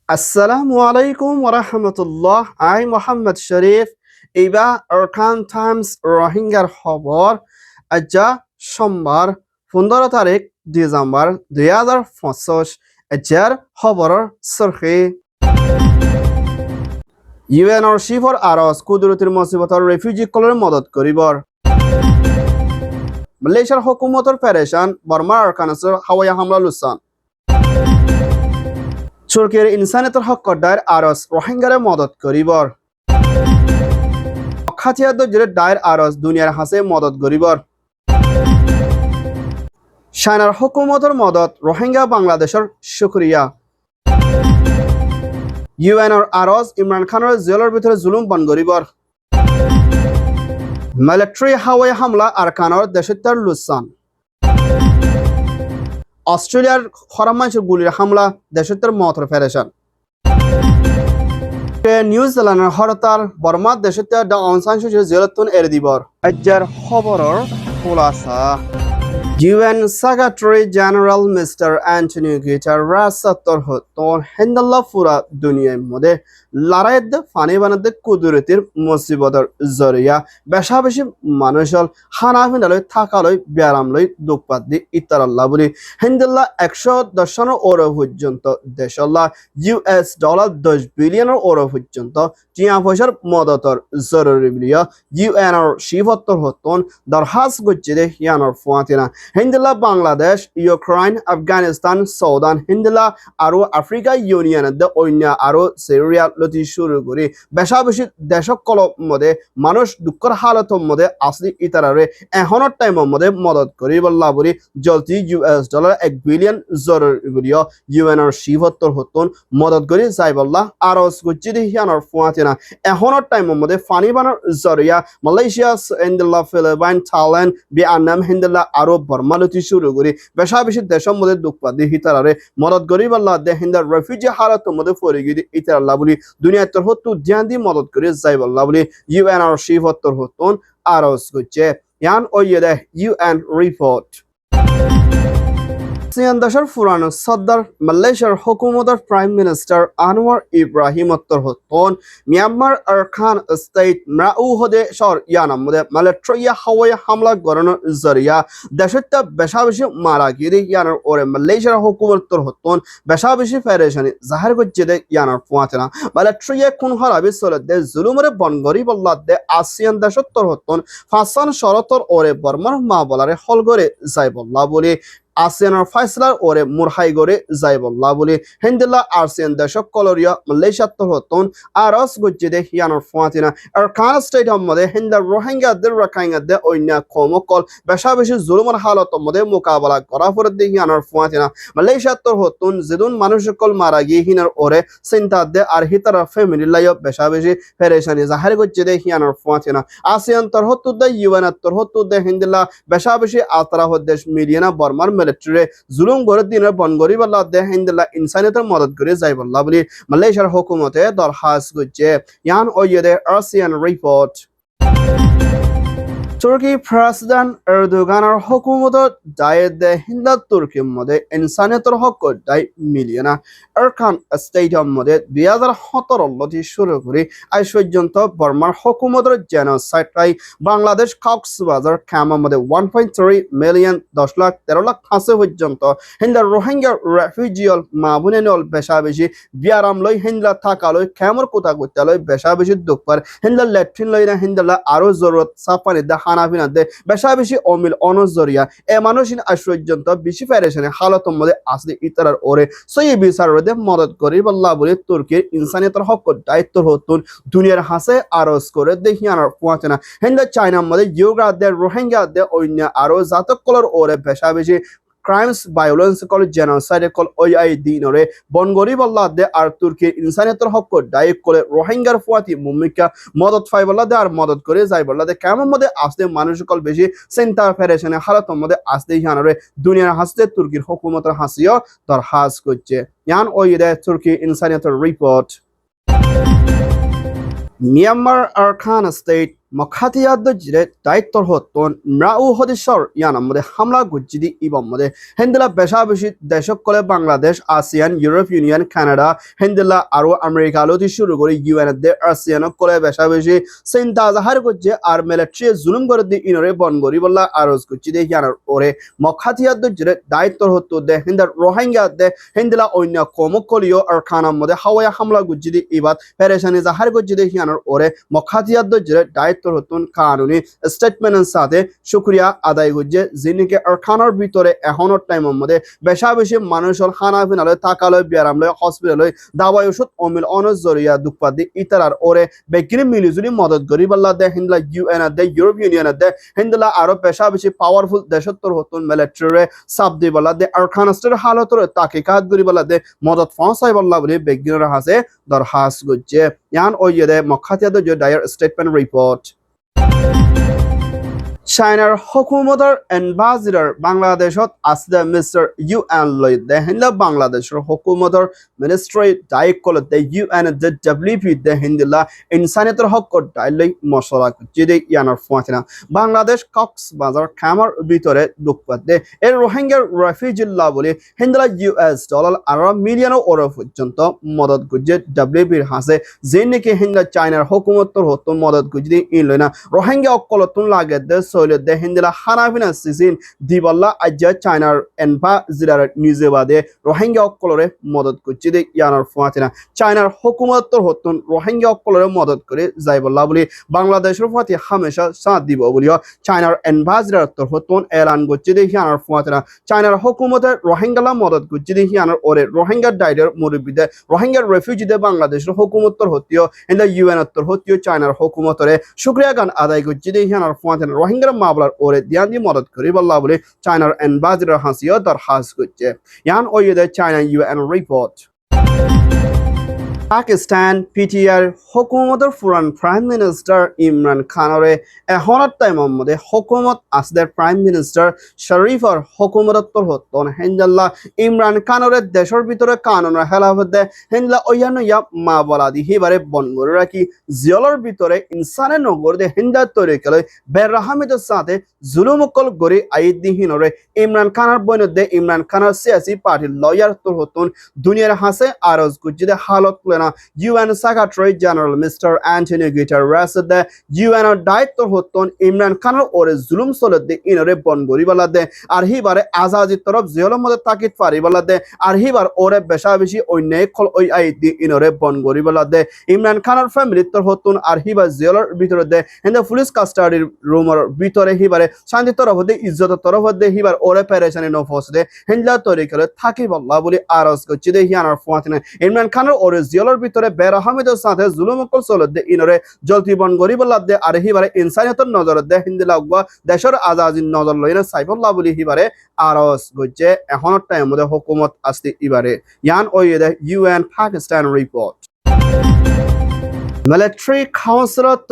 আসসালামু আলাইকুম ওরহমতুল্লাহ। আই মোহাম্মদ শরীফ। এইবার আরকান টাইমস রোহিঙ্গার খবর। আজ সোমবার 15 তারিখ ডিসেম্বর 2025। এজার খবরের সরখি ইউএনর শিফর আরস কুদরতির মুসিবতর রেফিউজি কলের মদত করিবর। মালয়েশিয়ার হুকুমতর পেরেশান বর্মার আরকানসের হাওয়াই হামলা লুসান। তুর্কির ইনসানিয়তের হক দায়ের আরস রোহিঙ্গারে মদত করিবর। খাতিয়াদ জুড়ে দায়ের আরস দুনিয়ার হাসে মদত করিবর। চায়নার হুকুমতর মদত রোহিঙ্গা বাংলাদেশের শুক্রিয়া। ইউএনর আরস ইমরান খানের জেলের ভিতরে জুলুম বন করিবর। মিলিটারি হাওয়াই হামলা আরকানর দেশত্যার লুসান। অস্ট্রেলিয়ার খরামাইশের গুলির হামলা দেশত্যার মতর ফেরেশান। নিউজিল্যান্ডের হরতাল বর্মা দেশত্যার দা অং সান সু চির জেলতুন এর দিবর। আজ্জার খবরর খোলাসা UN Secretary General Mr. Antonio Guterres সত্তর হতন হেন্দাল্লা পুরা দুনিয়ার মধ্যে লড়াইয়ের ফানি বানাতে কুদরতির মুসিবতর জরিয়া বেশা বেশি মানুষল হানা ফিনালই থাকালই ব্যারামলই দুঃখপাত দি ইতারাল্লাহ বলি হেন্দাল্লা 110 ওর পর্যন্ত দেশল্লা $10 বিলিয়নের ওর পর্যন্ত টিয়া পয়সার মদতর জরুরি বিলিয়া ইউএনর শিবত্তর হতন দরহাস গজ্জে দে ইয়ানর ফুয়াতিনা হিন্দুলা বাংলাদেশ ইউক্রেন আফগানিস্তান সৌদান হিন্দুলা আরো আফ্রিকা ইউনিয়ন অন্য আরো সিরিয়া লতি শুরু করে বেশা বেশি দেশকল মধ্যে মানুষ দুঃখের হালতর মধ্যে আসলি ইতারারে এখনের টাইমের মধ্যে মদত করি বল্লা বলি জলতি $1 বিলিয়ন জরুরি ইউএনর শিবত্তর হতন মদত করি যাই বল্লা আরো গুচ্ছি হিয়ানর ফুয়াতিনা এখনের টাইমের মধ্যে ফানি বানার জরিয়া মালয়েশিয়া হিন্দুলা ফিলিপাইন থাইল্যান্ড ভিয়েতনাম হিন্দুলা আরো বর্মালতি শুরু করি বেশা বেশি দেশের মধ্যে দুঃখপাত দি হিতারে মদত গরিব আল্লাহ দে হিন্দার রেফিউজি হালাতের মধ্যে পড়ে গিয়ে ইতারাল্লাহ বলি দুনিয়ার তোর হতো ধ্যান দিয়ে মদত করে যাই বল্লাহ বলি ইউএনআর শিবত্তর হতন আরস করছে ইয়ান ওইয়ে দে ইউএন রিপোর্ট দেশের পুরানো সর্দার মালয়েশিয়ার হুকুমতের প্রাইম মিনিস্টার আনোয়ার ইব্রাহিম উত্তর হতন মিয়ানমার আরকান স্টেট মৃউহদে শহর ইয়ানার মধ্যে মিলিটারি হাওয়াই হামলা করানোর জরিয়া দেশটা বেশা বেশি মারা গিয়ে ইয়ানার ওরে মালয়েশিয়ার হুকুমতের হতন বেশা বেশি ফেরেশানি জাহির করছে দে ইয়ানার ফুয়াতেনা মিলিটারি কোন হারাবি চলে দে জুলুমরে বনগরি বল্লা দে আসিয়ান দেশত্তর হতন ফাসান শরতর ওরে বর্মার মা বলারে হল করে যাই বল্লা বলে আসিয়ানের ফাইসলার ওরে মুরহাই গড়ে যাই বল্লা বলে হিন্দুল্লাহ আসিয়ান দেশক কলরিয়া মালয়েশিয়াত্তর হতন আরস গজ্জে দে হিয়ানোর ফুয়াতিনা আরকান স্টেট মধ্যে হিন্দা রোহিঙ্গাদের রাখাইঙ্গাদের অন্য কমকল বেশা বেশি জুলুমের হালতর মধ্যে মোকাবেলা করা পরে দে হিয়ানোর ফুয়াতিনা মালয়েশিয়াত্তর হতন যেদিন মানুষ সকল মারা গিয়ে হিনার ওরে চিন্তা দে আর হিতারা ফ্যামিলি লাইও বেশা বেশি ফেরেশানি জাহির গজ্জে দে হিয়ানোর ফুয়াতিনা আসিয়ান তর হতো দে ইউএনআর হতো দে হিন্দুল্লাহ বেশা বেশি আতরা হদ্দেশ মিলিয়না বর্মার মিলিটারি জুলুম করে দিনের বন গরিব আল্লাহ দে হিন্দুল্লাহ ইনসানিয়তের মদত করে যাই বল্লা বলি মালয়েশিয়ার হুকুমতে দরখাস্ত করছে ইয়ান ওইয়ে আসিয়ান রিপোর্ট তুর্কি প্রেসিডেন্ট এরদোগানের হুকুমতত দায়ের দে হিন্দা তুর্কির মধ্যে ইনসানিয়তের হক দায় মিলিয়না আরকান স্টেটের মধ্যে 2017 লতি শুরু করে আজ পর্যন্ত বর্মার হুকুমতের জেনোসাইড বাংলাদেশ কক্সবাজার ক্যাম্পের মধ্যে 1.3 মিলিয়ন 10,13,00,000 হাসে পর্যন্ত হিন্দা রোহিঙ্গা রেফিউজিয়ল মাবুনেনল বেশা বেশি বিয়ারাম লই হিন্দা থাকালই ক্যামর কোথা করতে লই বেশা বেশি দুঃখপার হিন্দা ল্যাট্রিন লই না হিন্দা আরো জরুরত সাফানি দা হানাফিনা দে বেশা বেশি অমিল অনজরিয়া এ মানুষিন আজ পর্যন্ত বেশি ফেরেশানি হালতের মধ্যে আসলে ইতারার ওরে সই বিচারের দে মদত করি বল্লা বলে তুর্কির ইনসানিয়তের হক দায়িত্ব হতুন দুনিয়ার হাসে আরজ করে দেখি আনার পৌঁছে না হিন্দা চায়নার মধ্যে ইউগ্রা দে রোহিঙ্গা দে অন্য আরো জাতক কলর ওরে বেশা বেশি crimes violence call genocide call ওই দিনরে বনগরি বল্লা দে আর তুর্কির ইনসানিয়তের হক দায়িত্ব করে রোহিঙ্গার ফুয়াতি মুমিকা মদত ফাই বল্লা দে আর মদত করে যাই বল্লা দে কেমন মধ্যে আসতে মানুষ কল বেশি চিন্তা ফেরেশানি হালতের মধ্যে আসতে হিয়ানরে দুনিয়ার হাসতে তুর্কির হুকুমতের হাসিও দরহাস করছে ইয়ান ওই দে তুর্কি ইনসানিয়তের রিপোর্ট মিয়ানমার আরকান স্টেট মখাতিয়াদ্দ জিরে দায়িত্বর হতন মৃউ হদিসর ইয়ানার মধ্যে হামলা গুজ্জিদি ইবম মধ্যে হেন্দিলা বেশা বেশি দেশক কলে Bangladesh ASEAN Europe union Canada হেন্দিলা আরো আমেরিকা লতি শুরু করে ইউএন দে আসিয়ান কলে বেশা বেশি চিন্তা জাহার করছে আর মিলিটারি জুলুম করে দি ইনরে বন গরি বল্লা আরজ গুজ্জিদি ইয়ানার ওরে মখাতিয়াদ্দ জিরে দায়িত্বর হতো দে হিন্দার রোহিঙ্গা দে হেন্দিলা অন্য কমকলিও আর খানার মধ্যে হাওয়া হামলা গুজ্জিদি ইবাদ পেরেশানি জাহার গুজ্জিদি ইয়ানার ওরে মখাতিয়াদ্দ জিরে দায়িত্বর হতুন কানুনি স্টেটমেন্টের সাথে শুক্রিয়া আদায় করছে যিনিকে আরখানোর ভিতরে এখনোর টাইমের মধ্যে বেশা বেশি মানুষের খানা পিনালয় থাকালয় ব্যারামলয় হসপিটালয় দাওয়াই ওষুধ অমিল অনজ জরিয়া দুঃপাদি ইতারার ওরে বেগিনি মিলিজুলি মদত করি বল্লা দে হিন্দলা ইউএন দে ইউরোপ ইউনিয়ন দে হিন্দলা আরো বেশা বেশি পাওয়ারফুল দেশত্তর হতুন মিলিটারি সাব দি বল্লা দে আরখানস্টের হালতর তাকে কাজ করি বল্লা দে মদত ফসাই বল্লা বলে বেগিনের হাসে দরখাস্ত করছে ইয়ান ওই দে মখাতিয়াদ ডায়ার স্টেটমেন্ট রিপোর্ট চাইনার হুকুমতৰ এম্বাসিডৰ বাংলাদেশত আছে মিস্টাৰ ইউএন লৈ দেহিলা বাংলাদেশৰ হুকুমতৰ মিনিষ্ট্ৰী ডাইৰেক্ট কলে দে ইউএন দে ডব্লিউপি দে হিন্দিলা ইনসানিয়তৰ হকত ডাইলৈ মশলা যেদি ইয়ানৰ ফাতিনা বাংলাদেশ কক্সবাজার খামার ভিতরে দুঃখপাত দে এর রোহিঙ্গার রেফিউজিল্লা বলে হিন্দিলা ইউএস ডলার 18 মিলিয়ন ওর পর্যন্ত মদত গুজে ডব্লিউপির হাসে যে নাকি হিন্দিলা চাইনার হুকুমতর হতো মদত গুজে ইনলৈ না রোহিঙ্গা অকলতুন লাগে দে দে হিন্দিলা হানাফিনা সিজিন দিবল্লা আজ্জা চাইনার এনপা জিলার নিজেবাদে রোহিঙ্গা অকলরে মদত করছে দে ইয়ানার ফাতিনা চাইনার হুকুমতর হতুন রোহিঙ্গা অকলরে মদত করে যাইবল্লা বলে বাংলাদেশের ফাতি হামেশা সাথ দিব বলিও চাইনার এনপা জিলার তর হতুন এলান করছে দে ইয়ানার ফাতিনা চাইনার হুকুমতের রোহিঙ্গালা মদত করছে দে ইয়ানার ওরে রোহিঙ্গা ডাইডের মুরব্বিদে রোহিঙ্গার রেফিউজিদে বাংলাদেশের হুকুমতর হতিও ইন দ্য ইউএন তর হতিও চাইনার হুকুমতরে শুকরিয়া গান আদায় করছে দে ইয়ানার ফাতিনা রোহিঙ্গার মামলার ওরে দিয়ান দি মদত করি বল্লা বলে চাইনার এম্বাসিডর হাসিও দরখাস্ত করছে ইয়ান ওইদে চাইনা ইউএন রিপোর্ট পাকিস্তান পিটিআর হুকুমতের পুরান প্রাইম মিনিস্টার ইমরান খানরে এখনত টাইমের মধ্যে হুকুমত আসদের প্রাইম মিনিস্টার শরীফর হুকুমতর হতন হেঞ্জাল্লা ইমরান খানরে দেশের ভিতরে কানুনের হেলাফত দে হেঞ্জলা অয়ান্ন ইয়া মা বলা দি হিবারে বন করে রাখি জিয়লর ভিতরে ইনসানের নগর দে হিন্দা তৈরি করে বেরহামিদের সাথে জুলুমকল গড়ি আইদিহীনরে ইমরান খানের বইনদে ইমরান খানের সিয়াসি পার্টির লয়ার তোর হতন দুনিয়ার হাসে আরজ গুজিদে হালত UN Secretary General Mr. Antonio Guterres the UN দায়িত্ব হতন ইমরান খানের ওরে জুলুম চলে দে ইনরে বন গরিবালা দে আর হিবারে আজাদির তরফ জিয়লের মধ্যে তাকিদ পারিবালা দে আর হিবার ওরে বেশা বেশি অন্যায় খল ওই আইদি ইনরে বন গরিবালা দে ইমরান খানের ফ্যামিলির তর হতন আর হিবার জিয়লের ভিতরে দে হিন্দা পুলিশ কাস্টাডির রুমের ভিতরে হিবারে শান্তি তরফ দে ইজ্জতের তরফ দে হিবার ওরে পেরেশানি নফস দে হিন্দা তৈরি করে থাকি বল্লা বলে আরজ করছে দে হিয়ানার ফাতিনা ইমরান খানের ওরে জিয়লের ভিতরে বেরহামিদের সাথে জুলুমকল চলত দে ইনরে জলতি বন গরিবল্লা দে আর হিবারে ইনসানিয়তের নজর দে হিন্দিলা উগা দেশের আজাদির নজর লইনা সাইবল্লা বলি হিবারে আরজ গজ্জে এখনত টাইম মধ্যে হুকুমত আসতে ইবারে ইয়ান ওইদে ইউএন পাকিস্তান রিপোর্ট মিলিটারি কাউন্সিলত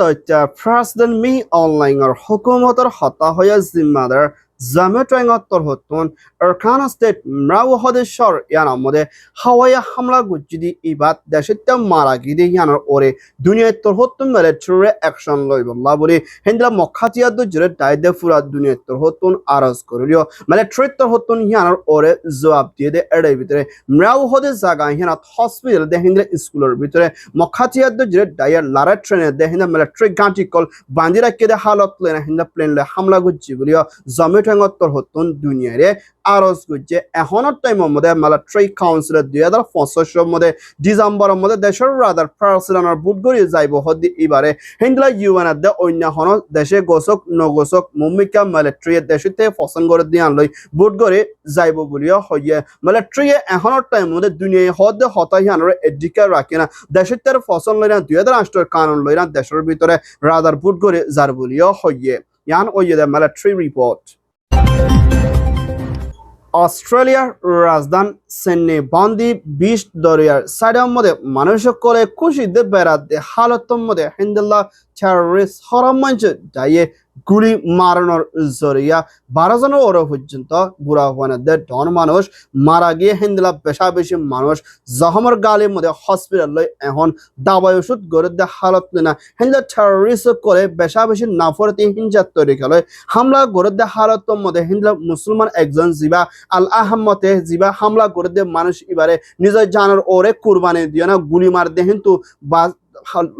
প্রেসিডেন্ট মি অনলাইনৰ হুকুমতৰ হতা হয়ে জিম্মাদার জামেট্রাইঙত্তর হতুন আরকান স্টেট মৃউ হদিসর ইয়ানার মধ্যে হাওয়াইয়া হামলা গুজ্জিদি ইবাদ দেশিত মারা গিদি ইয়ানার ওরে দুনিয়াত্তর হতুন মিলিটারি অ্যাকশন লইবল্লা বলে হিন্দলা মখাতিয়াদ জুড়ে দায়দে ফুরা দুনিয়াত্তর হতুন আরজ করিলিও মিলিটারিত্তর হতুন ইয়ানার ওরে জবাব দিয়ে দে এড়াই ভিতরে মৃউ হদিস জায়গা ইয়ানাত হসপিটাল দে হিন্দলা স্কুলের ভিতরে মখাতিয়াদ জুড়ে দায়ার লারা ট্রেনে দে হিন্দা মিলিটারি গাঁটি কল বান্ধি রাখিয়ে দে হালত লেনা হিন্দা প্লেন লে হামলা গুজ্জি বলিও জমেট্রাঙত্তর হতুন দুনিয়ারে আরজ গুজ্জে এখনত টাইমের মধ্যে মিলিটারি কাউন্সিল 2025 মধ্যে ডিসেম্বরের মধ্যে দেশের রাদার প্রেসিডেন্টের বুটগড়ি যাইব হদি এবারে হিন্দলা ইউএন দে অন্য হন দেশে গোসক নগোসক মুমিকা মিলিটারি দেশতে পছন্দ করে দিয়ান লই বুটগড়ি যাইব বলিও হইয়ে মিলিটারি এখনত টাইমের মধ্যে দুনিয়ায় হদ হতাহিয়ানরে এডিকা রাখি না দেশের পছন্দ লইনা 2008 কানুন লইনা দেশের ভিতরে রাদার বুটগড়ি যার বলিও হইয়ে ইয়ান ওইদে মিলিটারি রিপোর্ট অস্ট্রেলিয়ার রাজধানী সিডনি বন্দি 20 দরিয়ার সাইডের মধ্যে মানুষ করে খুশিতে বেড়াতে হালতের মধ্যে হিন্দুল্লাহ terrorist হরমঞ্চ যাইয়ে গুলি মারানোর জরিয়া 12 জনের ওরা পর্যন্ত বুড়া ওয়ানাদের ডন মানুষ মারা গিয়ে হিন্দলা বেশা বেশি মানুষ জহমর গালির মধ্যে হসপিটাল এখন দাবাই ওষুধ গড়ে দে হালত না হিন্দলা টেররিস্ট করে বেশা বেশি নাফরতি হিংসার তৈরি করে হামলা গড়ে দে হালত মধ্যে হিন্দলা মুসলমান একজন জিবা আল আহমদে জিবা হামলা গড়ে দে মানুষ এবারে নিজের জানার ওরে কুরবানি দিয়ে না গুলি মার দে কিন্তু বা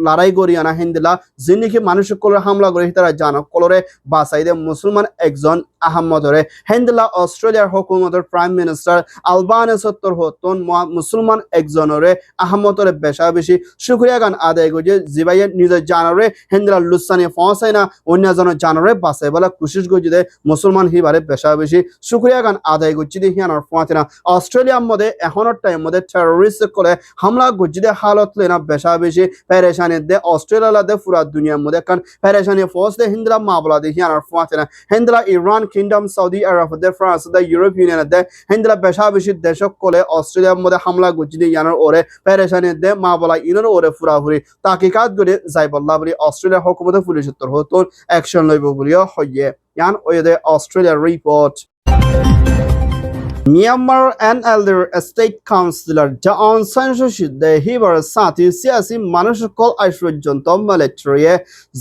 লড়াই করিয়া না হিন্দিলা যিনিকে মানুষের কলরে হামলা করে তারা জানো কলরে বাসাইদে মুসলমান একজন আহমদরে হিন্দিলা অস্ট্রেলিয়ার হুকুমতের প্রাইম মিনিস্টার আলবানে সত্তর হতন মুসলমান একজনরে আহমদরে বেশা বেশি শুক্রিয়া গান আদায় করে জিবাইয়ে নিজের জানরে হিন্দিলা লুসানি ফসাই না অন্য জন জানরে বাসাই বলা কোশিশ করছে যে মুসলমান হিবারে বেশা বেশি শুক্রিয়া গান আদায় করছে যে হিয়ানোর ফোয়াতিনা অস্ট্রেলিয়ার মধ্যে এখনের টাইম মধ্যে টেররিস্ট করে হামলা করছে যে হালত লেনা বেশা বেশি পেরেশানি দে অস্ট্রেলিয়া দে পুরা দুনিয়ার মধ্যে কারণ পেরেশানি ফোর্স দে হিন্দলা মাবলা দে হিয়ানার ফোয়াতিনা হিন্দলা ইরান কিংডম সৌদি আরব দে ফ্রান্স দে ইউরোপ ইউনিয়ন দে হিন্দলা বেশা বেশি দেশক কোলে অস্ট্রেলিয়ার মধ্যে হামলা করছে যে ইয়ানার ওরে পেরেশানি দে মাবলা ইনার ওরে পুরাপুরি তাকিকাত করে যাইবল্লা বলি অস্ট্রেলিয়া হুকুমতে পুলিশ উত্তর হতো অ্যাকশন লইব বলিও হইয়ে ইয়ান ওয়ে অস্ট্রেলিয়ার report Myanmar NLD State Councilor Aung San Suu Kyi de hibar sati siyasi মানুষকল আজ পর্যন্ত মিলিটারিয়ে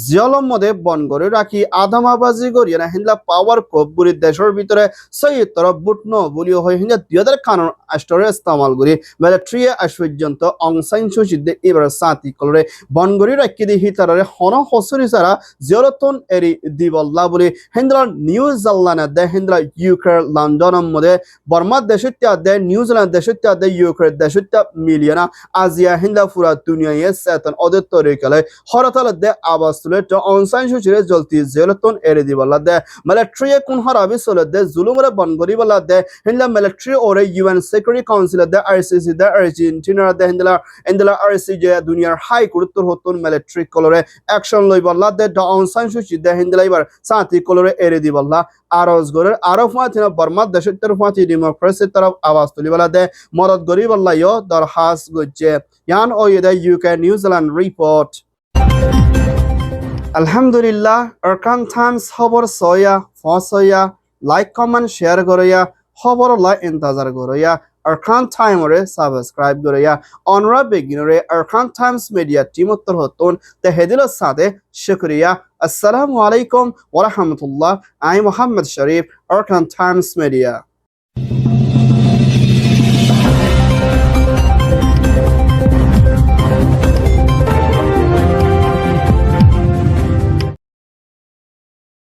জিয়লম মধ্যে বন করে রাখি আধামাবাজি করিয়ে না হিন্দলা পাওয়ার কোপ বুড়ি দেশের ভিতরে সৈয়দরা বুটন বলিও হয় হিন্দা 2000 কানুন আষ্টরে ইস্তেমাল করি মিলিটারিয়ে আজ পর্যন্ত অং সান সু চি de এবার সাতি কলরে বন করে রাখি দি হিতারে হন হসরি সারা জিয়লতন এরি দিবল্লা বলি হিন্দলা নিউজিল্যান্ড de হিন্দলা ইউক্রেন লন্ডন মধ্যে বর্মা দেশত্য দে নিউজিল্যান্ড দেশত্য দে ইউক্রেন দেশত্য মিলিয়না আজিয়া হিন্দা পুরা দুনিয়ায় সেতন অদত্ত রেকলে হরতাল দে আবাস তুলে তো অনসাইন সুচিরে জলতি জেলতন এরে দিবলা দে মিলিটারি কোন হারাবি চলে দে জুলুমরে বন করিবলা দে হিন্দা মিলিটারি ওরে ইউএন সিকিউরিটি কাউন্সিল দে আরসিসি দে আর্জেন্টিনা দে হিন্দলা আরসিজি দুনিয়ার হাই গুরুত্ব হতন মিলিটারি কলরে অ্যাকশন লইবলা দে অনসাইন সুচি দে হিন্দলা এবার সাতি কলরে এরে দিবলা আরজ গরের আরব ফাতিনা বর্মা দেশের ফাতি ডেমোক্রেসির তরফ আওয়াজ তুলিবলা দে মদত গরিবল্লা ইয় দরখাস গজ্জে ইয়ান ও ইদা ইউকে নিউজিল্যান্ড রিপোর্ট আলহামদুলিল্লাহ আরকান টাইমস খবর সয়া ফসয়া লাইক কমেন্ট শেয়ার করিয়া খবর লাই ইন্তজার করিয়া আরকান টাইমরে সাবস্ক্রাইব করিয়া অনরা বেগিনরে আরকান টাইমস মিডিয়া টিম উত্তর হতন তে হেদিলের সাথে শুকরিয়া আসসালামু আলাইকুম ওয়া রাহমাতুল্লাহ I Mohammad Sharif Arakan Times media